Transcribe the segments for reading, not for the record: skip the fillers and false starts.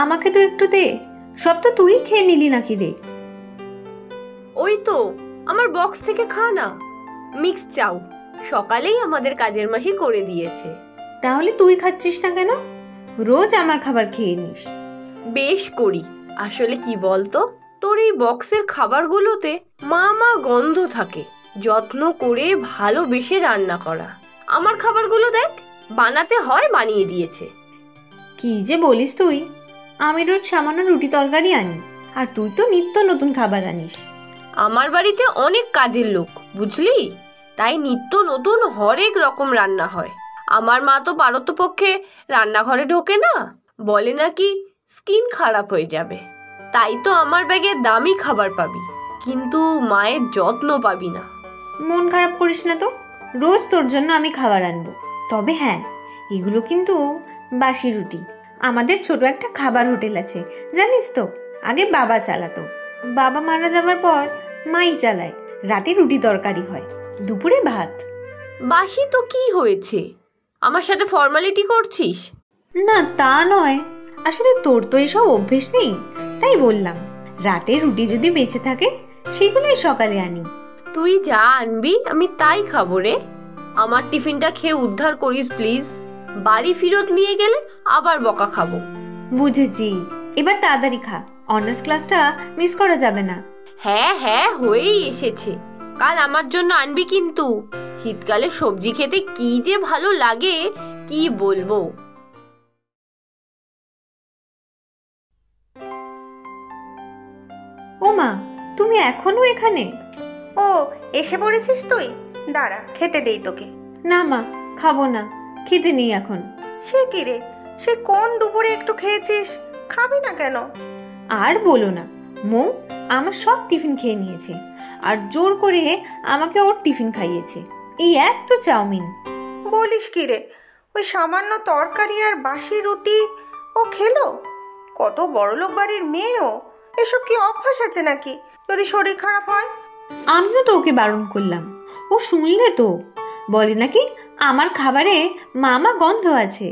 আমাকে তো একটু দে, সব তো তুই খেয়ে নিলি নাকি রে? ওই তো আমার বক্স থেকে খা না, মিক্স চাউ সকালেই আমাদের কাজের মাসি করে দিয়েছে। তাহলে তুই খাচ্ছিস না কেন? রোজ আমার খাবার খেয়ে নিস। বেশ করি, আসলে কি বলতো, তোর এই বক্সের খাবারগুলোতে মা মা গন্ধ থাকে, যত্ন করে ভালোবেসে রান্না করা। আমার খাবারগুলো দেখ, বানাতে হয় বানিয়ে দিয়েছে। কি যে বলিস তুই! আমি রোজ সামান্য রুটি তরকারি আনি, আর তুই তো নিত্য নতুন খাবার আনিস। আমার বাড়িতে অনেক কাজের লোক, বুঝলি, তাই নিত্য নতুন হরেক রকম রান্না হয়। আমার মা তো পারতপক্ষে রান্নাঘরে ঢোকে না, বলে নাকি স্কিন খারাপ হয়ে যাবে। তাই তো আমার ব্যাগে দামি খাবার পাবি, কিন্তু মায়ের যত্ন পাবি না। মন খারাপ করিস না তো, রোজ তোর জন্য আমি খাবার আনবো। তবে হ্যাঁ, এগুলো কিন্তু বাসি রুটি। আমাদের ছোট একটা খাবার হোটেল আছে, জানিস তো? আগে বাবা চালাতো, বাবা মারা যাবার পর মাই চালায়। রাতে রুটি তরকারি হয়, দুপুরে ভাত। বাসি তো কি হয়েছে, আমার সাথে ফর্মালিটি করছিস? না তা নয়, আসলে তোর তো এসব অভ্যেস নেই, তাই বললাম। রাতে রুটি যদি বেঁচে থাকে সেগুলোই সকালে আনি। তুই যা আনবি আমি তাই খাবো রে। আমার টিফিনটা খেয়ে উদ্ধার করিস প্লিজ, বাড়ি ফেরত নিয়ে গেলে আবার বকা খাবো। বুঝেছি, এবার তাড়াতাড়ি খা, অনার্স ক্লাসটা মিস করা যাবে না। হ্যাঁ হ্যাঁ, হয়েই এসেছে। কাল আমার জন্য আনবি কিন্তু, শীতকালে সবজি খেতে কি যে ভালো লাগে কি বলবো। ও মা, তুমি এখনো এখানে? ও, এসে পড়েছিস তুই? দাঁড়া, খেতে দেই তোকে। না মা, খাবো না, খেতে নেই এখন। সে কি রে, সে কোন দুপুরে একটু খেয়েছিস, খাবি না কেন? আর বলো না, মৌ আমার সব টিফিন খেয়ে নিয়েছে, আর জোর করে আমাকে ওর টিফিন খাইয়েছে। এই এক তো চাউমিন। বলিস কি রে, ওই সামান্য তরকারি আর বাসি রুটি ও খেলো? কত বড়লোক বাড়ির মেয়েও, এসব কি অভ্যাস আছে নাকি? যদি শরীর খারাপ হয়? আমিও তো ওকে বারণ করলাম, ও শুনলে তো, বলে নাকি আমার খাবারে মামা গন্ধ আছে।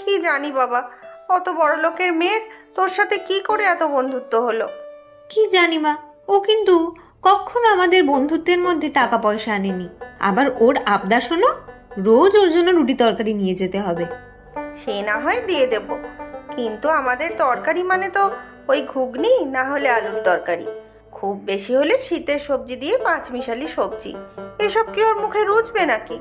কি জানি বাবা, অত বড় লোকের মেয়ের তোর সাথে কি করে এত বন্ধুত্ব হলো? কি জানি মা, ও কিন্তু কখনো আমাদের বন্ধুত্বের মধ্যে টাকা পয়সা আনেনি। আবার ওর আবদার শোনো, রোজ ওর জন্য রুটি তরকারি নিয়ে যেতে হবে। সে না হয় দিয়ে দেব, কিন্তু আমাদের তরকারি মানে তো ওই ঘুগনি না হলে আলুর তরকারি, খুব বেশি হলে শীতের সবজি দিয়ে পাঁচমিশালি সবজি। এসব কি ওর মুখে রুচবে নাকি?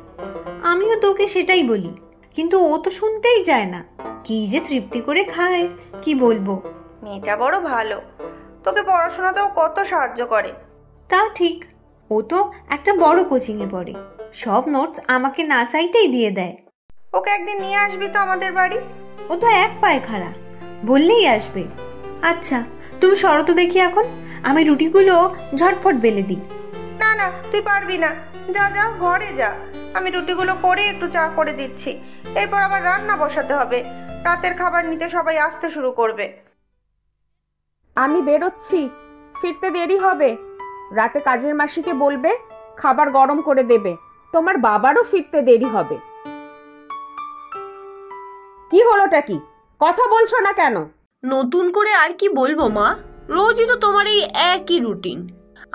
আমিও তোকে সেটাই বলি, কিন্তু ও তো শুনতেই চায় না। কি যে তৃপ্তি করে খায় কি বলবো। মেয়েটা বড় ভালো, তোকে পড়াশোনাতেও কত সাহায্য করে। তা ঠিক, ও তো একটা বড় কোচিংয়ে পড়ে, সব নোটস আমাকে না চাইতেই দিয়ে দেয়। ওকে একদিন নিয়ে আসবি তো আমাদের বাড়ি। ও তো এক পায়ে খাড়া, বললেই আসবে। আচ্ছা তুমি সরো তো দেখি, এখন আমি রুটিগুলো ঝটফট বেলে দিই। না না, তুই পারবি না, যা যা ঘরে যা, আমি রুটিগুলো করে একটু চা করে দিচ্ছি, এরপর আবার রান্না বসাতে হবে। রাতের খাবার নিতে সবাই আসতে শুরু করবে। আমি বেরোচ্ছি, ফিরতে দেরি হবে। রাতে কাজের মাসিকে বলবে খাবার গরম করে দেবে, তোমার বাবারও ফিরতে দেরি হবে। কি হলোটা কি, কথা বলছো না কেন? নতুন করে আর কি বলবো মা, রোজই তো তোমার এই একই রুটিন।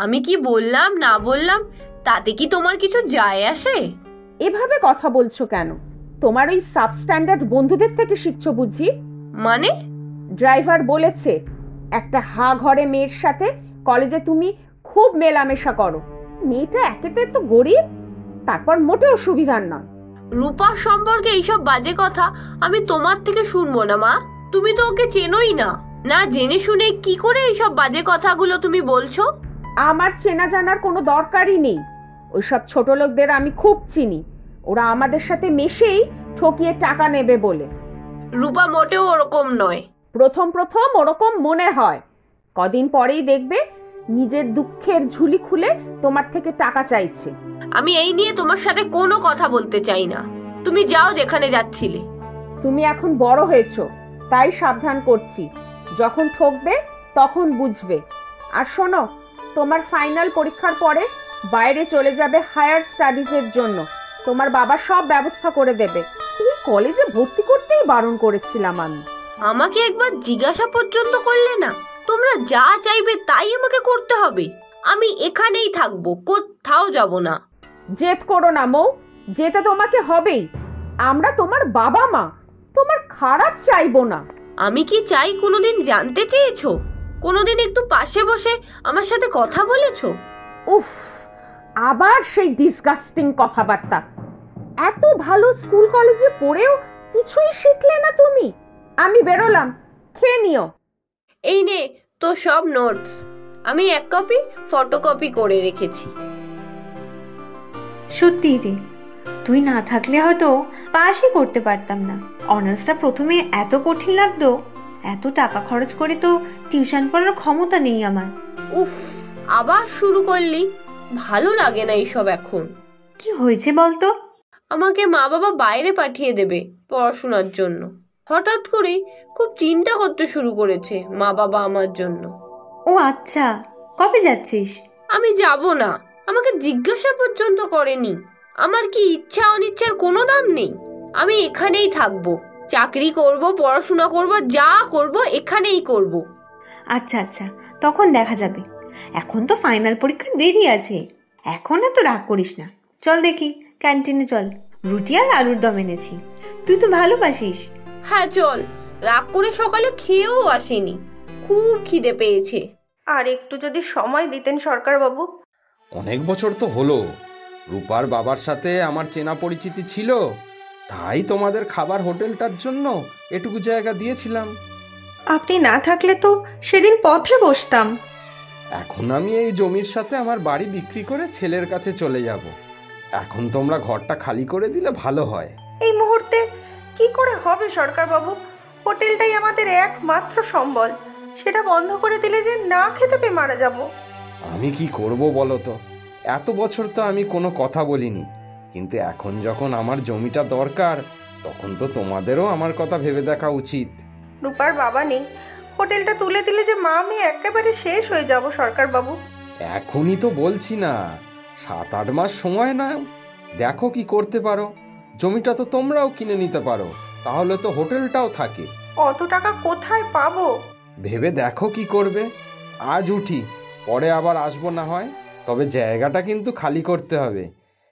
আমি কি বললাম না বললাম তাতে কি তোমার কিছু যায় আসে? এভাবে কথা বলছো কেন? তোমার ওই সাবস্ট্যান্ডার্ড বন্ধুদের থেকে শিখছো বুঝি? মানে? ড্রাইভার বলেছে একটা হা ঘরে মেয়ের সাথে কলেজে তুমি খুব মেলামেশা করো। মেয়েটা একেতে তো গরিব, তারপর মোটেও সুবিধার নয়। রূপা সম্পর্কে এইসব বাজে কথা আমি তোমার থেকে শুনবো না মা, তুমি তো ওকে চেনোই না, না জেনে শুনে কি করে এইসব বাজে কথাগুলো তুমি বলছো? আমার চেনা জানার কোনো দরকারই নেই, ওইসব ছোট লোকদের আমি খুব চিনি, ওরা আমাদের সাথে মেশেই ঠকিয়ে টাকা নেবে বলে। রূপা মোটেও ওরকম নয়। প্রথম প্রথম ওরকম মনে হয়, কদিন পরেই দেখবে নিজের দুঃখের ঝুলি খুলে তোমার থেকে টাকা চাইছে। আমি এই নিয়ে তোমার সাথে কোনো কথা বলতে চাই না, তুমি যাও যেখানে যাচ্ছিলে। তুমি এখন বড় হয়েছো, তাই সাবধান করছি, যখন ঠকবে তখন বুঝবে। আর শোনো, তোমার ফাইনাল পরীক্ষার পরে বাইরে চলে যাবে হায়ার স্টাডিজের জন্য, তোমার বাবা সব ব্যবস্থা করে দেবে। তুমি কলেজে ভর্তি করতেই বারণ করেছিলাম আমি। আমাকে একবার জিজ্ঞাসা পর্যন্ত করলে না? তোমরা যা চাইবে তাই আমাকে করতে হবে। আমি এখানেই থাকবো, কোথাও যাব না। জেদ করো না মৌ, যেতে তোমাকে হবেই। আমরা তোমার বাবা মা, তোমার খারাপ চাইবো না। আমি কি চাই কোনোদিন জানতে চেয়েছো? কোনোদিন একটু পাশে বসে আমার সাথে কথা বলেছো? উফ, আবার সেই ডিসগাস্টিং কথাবার্তা। এত ভালো স্কুল কলেজে পড়েও কিছুই শিখলে না তুমি। আমি বেরোলাম, খেয়ে নিও। এই নে তো সব নোটস, আমি এক কপি ফটোকপি করে রেখেছি। সত্যি রে, তুই না থাকলে হয়তো পাশই করতে পারতাম না। অনার্সটা প্রথমে এত কঠিন লাগতো, এত টাকা খরচ করে তো টিউশন পড়ার ক্ষমতা নেই আমার। উফ, আবার শুরু করলি? ভালো লাগে না এইসব এখন। কি হয়েছে বলতো? আমাকে মা বাবা বাইরে পাঠিয়ে দেবে পড়াশোনার জন্য। হঠাৎ করে খুব চিন্তা করতে শুরু করেছে মা বাবা আমার জন্য। ও আচ্ছা, কবে যাচ্ছিস? আমি যাব না, আমাকে জিজ্ঞাসা পর্যন্ত করেনি। আমার কি ইচ্ছা অনিচ্ছার কোনো দাম নেই? আমি এখানেই থাকবো, চাকরি করব, পড়াশোনা করব, যা করব এখানেই করব। আচ্ছা আচ্ছা, তখন দেখা যাবে। এখন তো ফাইনাল পরীক্ষার দেরি আছে। এখন এত রাগ করিস না। চল দেখি ক্যান্টিনে চল, রুটি আর আলুর দম এনেছি, তুই তো ভালোবাসিস। হ্যাঁ চল, রাগ করে সকালে খেয়েও আসেনি, খুব খিদে পেয়েছে। আর একটু যদি সময় দিতেন সরকার বাবু। অনেক বছর তো হলো, রূপার বাবার সাথে আমার চেনা পরিচিতি ছিল, তাই তোমাদের খাবার হোটেলটার জন্য এটুকু জায়গা দিয়েছিলাম। আপনি না থাকলে তো সেদিন পথে বসতাম। এখন আমি এই জমির সাথে আমার বাড়ি বিক্রি করে ছেলের কাছে চলে যাব। এখন তোমরা ঘরটা খালি করে দিলে ভালো হয়। এই মুহূর্তে কি করে হবে সরকার বাবু? হোটেলটাই আমাদের একমাত্র সম্বল, সেটা বন্ধ করে দিলে যে না খেতে পেয়ে মারা যাব। আমি কি করব বলো তো? এত বছর তো আমি কোনো কথা বলিনি, কিন্তু এখন যখন আমার জমিটা দরকার, তখন তো তোমাদেরও আমার কথা ভেবে দেখা উচিত। রূপার বাবা নেই, হোটেলটা তুলে দিলে যে মা আমি একেবারে শেষ হয়ে যাব সরকার বাবু। এখনই তো বলছি না, 7-8 মাস সময় না, দেখো কি করতে পারো। জমিটা তো তোমরাও কিনে নিতে পারো, তাহলে তো হোটেলটাও থাকে। অত টাকা কোথায় পাবো? ভেবে দেখো কি করবে। আজ উঠি, পরে আবার আসবো না হয়, তবে জায়গাটা কিন্তু খালি করতে হবে,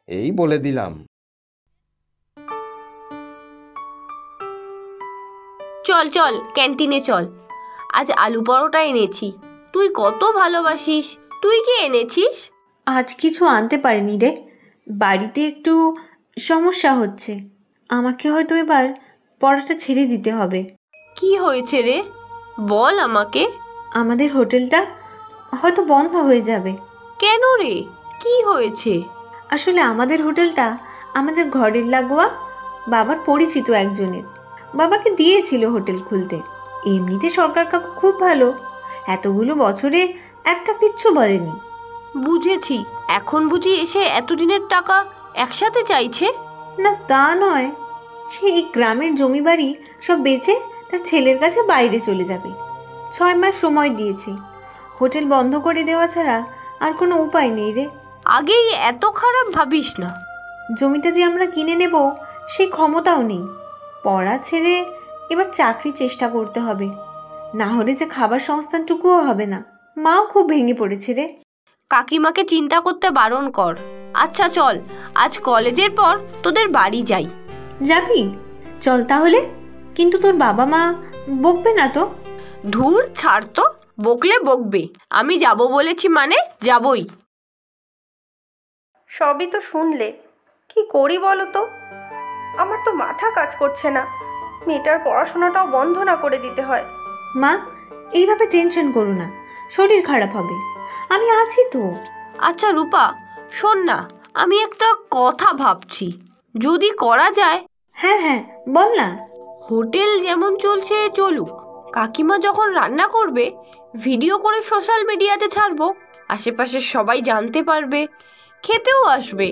এই বলে দিলাম। চল চল ক্যান্টিনে চল, আজ আলু পরোটা এনেছি, তুই কত ভালোবাসিস। তুই কি এনেছিস? আজ কিছু আনতে পারিনি রে, বাড়িতে একটু সমস্যা হচ্ছে। আমাকে হয়তো এবার পড়াটা ছেড়ে দিতে হবে। কি হয়েছে রে, বল আমাকে। আমাদের হোটেলটা হয়তো বন্ধ হয়ে যাবে। কেন রে, কি হয়েছে? আসলে আমাদের হোটেলটা আমাদের ঘরের লাগোয়া বাবার পরিচিত একজনের। বাবাকে দিয়েছিল হোটেল খুলতে। এমনিতে সরকার কাকু খুব ভালো, এতগুলো বছরে একটা কিচ্ছু বলেনি। বুঝেছি, এখন বুঝি এসে এতদিনের টাকা একসাথে চাইছে? না তা নয়, সে এই গ্রামের জমি বাড়ি সব বেচে তার ছেলের কাছে বাইরে চলে যাবে। 6 মাস সময় দিয়েছে, হোটেল বন্ধ করে দেওয়া ছাড়া আর কোনো উপায় নেই রে। আগেই এত খারাপ ভাবিস না। জমিটা যে আমরা কিনে নেব সেই ক্ষমতাও নেই। পড়া ছেড়ে এবার চাকরি চেষ্টা করতে হবে, না হলে যে খাবার সংস্থানটুকুও হবে না। মাও খুব ভেঙে পড়েছে রে। কাকিমাকে চিন্তা করতে বারণ কর। আচ্ছা চল, আজ কলেজের পর তোদের বাড়ি যাই। যাবি? চল তাহলে, কিন্তু তোর বাবা মা বকবে না তো? ধুর ছাড় তো, বকলে বকবে, আমি যাব বলেছি মানে যাবই। সবই তো শুনলে, কি করি বলো তো? আমার তো মাথা কাজ করছে না, মেয়েটার পড়াশোনাটাও বন্ধ না করে দিতে হয়। মা, এইভাবে টেনশন করো না, শরীর খারাপ হবে, আমি আছি তো। আচ্ছা রূপা, শোন না, আমি একটা কথা ভাবছি, যদি করা যায়। হ্যাঁ হ্যাঁ, বল না। হোটেল যেমন চলছে চলুক, কাকিমা যখন রান্না করবে ভিডিও করে সোশ্যাল মিডিয়াতে ছাড়বো, আশেপাশের সবাই জানতে পারবে, খেতেও আসবে।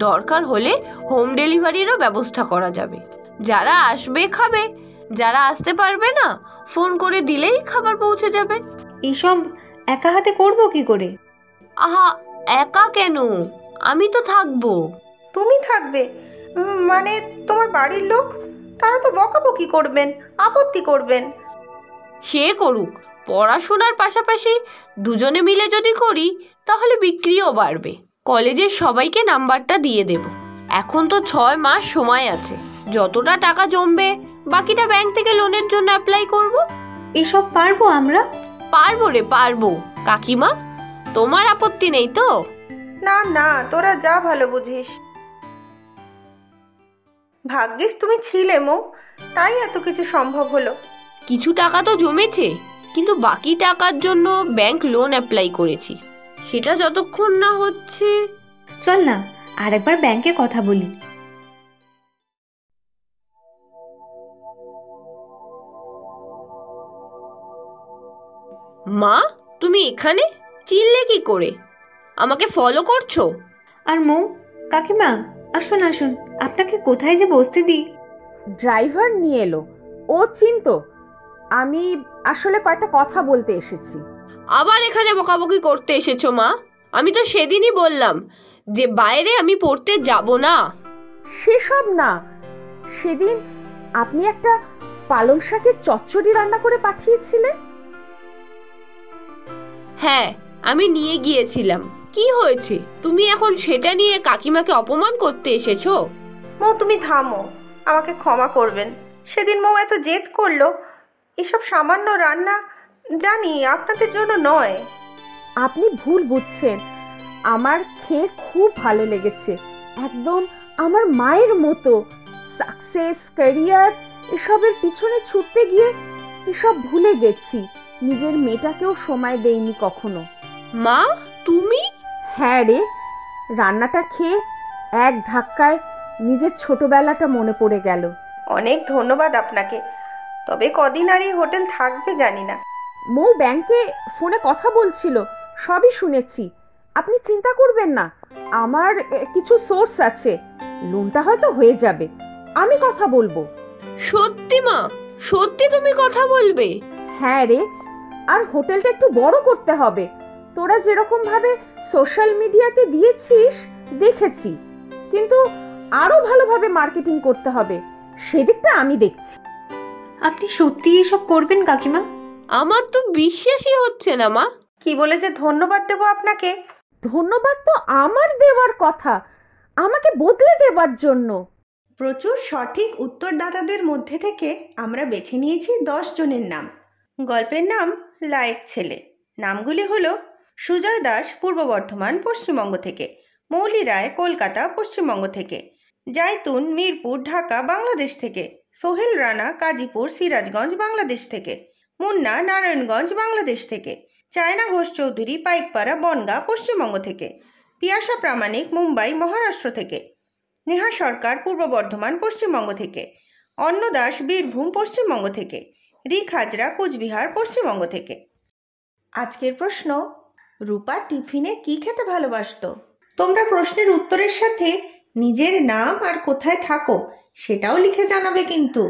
দরকার হলে হোম ডেলিভারিরও ব্যবস্থা করা যাবে। যারা আসবে খাবে, যারা আসতে পারবে না ফোন করে দিলেই খাবার পৌঁছে যাবে। এইসব একা হাতে করবো কি করে? আহা, একা কেন, আমি তো থাকবো। তুমি থাকবে? মানে তোমার বাড়ির লোক? তারা তো বকাবকি করবেন, আপত্তি করবেন। সে করুক, পড়াশোনার পাশাপাশি দুজনে মিলে যদি করি তাহলে বিক্রিও বাড়বে। কলেজের সবাইকে নাম্বারটা দিয়ে দেব। এখন তো 6 মাস সময় আছে, যতটা টাকা জমবে বাকিটা ব্যাংক থেকে লোনের জন্য অ্যাপ্লাই করব। এসব পারবো আমরা? পারবো রে পারবো। কাকিমা, তোমার আপত্তি নেই তো? না না, তোরা যা ভালো বুঝিস। ভাগ্যিস তুমি ছিলে মো, তাই এত কিছু সম্ভব হলো। কিছু টাকা তো জমেছে, কিন্তু বাকি টাকার জন্য ব্যাংক লোন অ্যাপ্লাই করেছি। সেটা যতক্ষণ না হচ্ছে। চল না আরেকবার ব্যাংকে কথা বলি। মা, তুমি এখানে? চিনলে কি করে? আমাকে ফলো করছো? আর মৌ, কাকিমা, আসুন আসুন, আপনাকে কোথায় যে বসতে দিই। ড্রাইভার নিয়ে এলো, ও চিনতো। আমি আসলে কয়েকটা কথা বলতে এসেছি। আবার এখানে বকাবকি করতে এসেছো মা? আমি তো সেদিনই বললাম যে বাইরে আমি পড়তে যাব না। সেসব না, সেদিন আপনি একটা পালং শাকের চচ্চড়ি রান্না করে পাঠিয়েছিলেন। হ্যাঁ, আমি নিয়ে গিয়েছিলাম। কি হয়েছে? তুমি এখন সেটা নিয়ে কাকিমাকে অপমান করতে এসেছো? মৌ তুমি থামো, আমাকে ক্ষমা করবেন। সেদিন মৌ এত জেদ করলো। এসব সামান্য রান্না, জানি আপনাদের জন্য নয়। আপনি ভুল বুঝছেন, আমার খেয়ে খুব ভালো লেগেছে, একদম আমার মায়ের মতো। সাকসেস, ক্যারিয়ার এসবের পিছনে ছুটতে গিয়ে এসব ভুলে গেছি। নিজের মেয়েটাকেও সময় দেইনি কখনো। মা, তুমি? হ্যাঁ রে, রান্নাটা খেয়ে এক ধাক্কায় নিজের ছোটবেলাটা মনে পড়ে গেল। অনেক ধন্যবাদ আপনাকে। তবে কদিন আর এই হোটেল থাকবে জানি না। মৌ ব্যাংকে ফোনে কথা বলছিল, সবই শুনেছি। আপনি চিন্তা করবেন না, আমার কিছু সোর্স আছে, লোনটা হয়তো হয়ে যাবে। আমি কথা বলবো। সত্যি মা? সত্যি তুমি কথা বলবে? হ্যাঁ রে, আর হোটেলটা একটু বড় করতে হবে। তোরা যেরকম ভাবে সোশ্যাল মিডিয়াতে দিয়েছিস দেখেছি, কিন্তু আরো ভালোভাবে মার্কেটিং করতে হবে, সেদিকটা আমি দেখছি। আপনি সত্যি এসব করবেন কাকিমা? আমার তো বিশ্বাসই হচ্ছে না মা। কি বলে যে ধন্যবাদ দেবো আপনাকে। ধন্যবাদ তো আমার দেওয়ার কথা, আমাকে বদলে দেবার জন্য। প্রচুর সঠিক উত্তরদাতাদের মধ্যে থেকে আমরা বেছে নিয়েছি 10 জনের নাম। গল্পের নাম লায়েক ছেলে। নামগুলি হলো সুজয় দাস, পূর্ব বর্ধমান, পশ্চিমবঙ্গ থেকে; মৌলি রায়, কলকাতা, পশ্চিমবঙ্গ থেকে; জাইতুন, মিরপুর, ঢাকা, বাংলাদেশ থেকে; সোহেল রানা, কাজীপুর, সিরাজগঞ্জ, বাংলাদেশ থেকে; মুন্না, নারায়ণগঞ্জ, বাংলাদেশ থেকে; চায়না ঘোষ চৌধুরী, পাইকপাড়া, বনগাঁ, পশ্চিমবঙ্গ থেকে; পিয়াসা প্রামাণিক, মুম্বাই, মহারাষ্ট্র থেকে; নেহা সরকার, পূর্ব বর্ধমান, পশ্চিমবঙ্গ থেকে; অন্ন দাস, বীরভূম, পশ্চিমবঙ্গ থেকে; রিক হাজরা, কোচবিহার, পশ্চিমবঙ্গ থেকে। আজকের প্রশ্ন, রূপা টিফিনে কি খেতে ভালোবাসতো? তোমরা প্রশ্নের উত্তরের সাথে নিজের নাম আর কোথায় থাকো সেটাও লিখে জানাবে কিন্তু।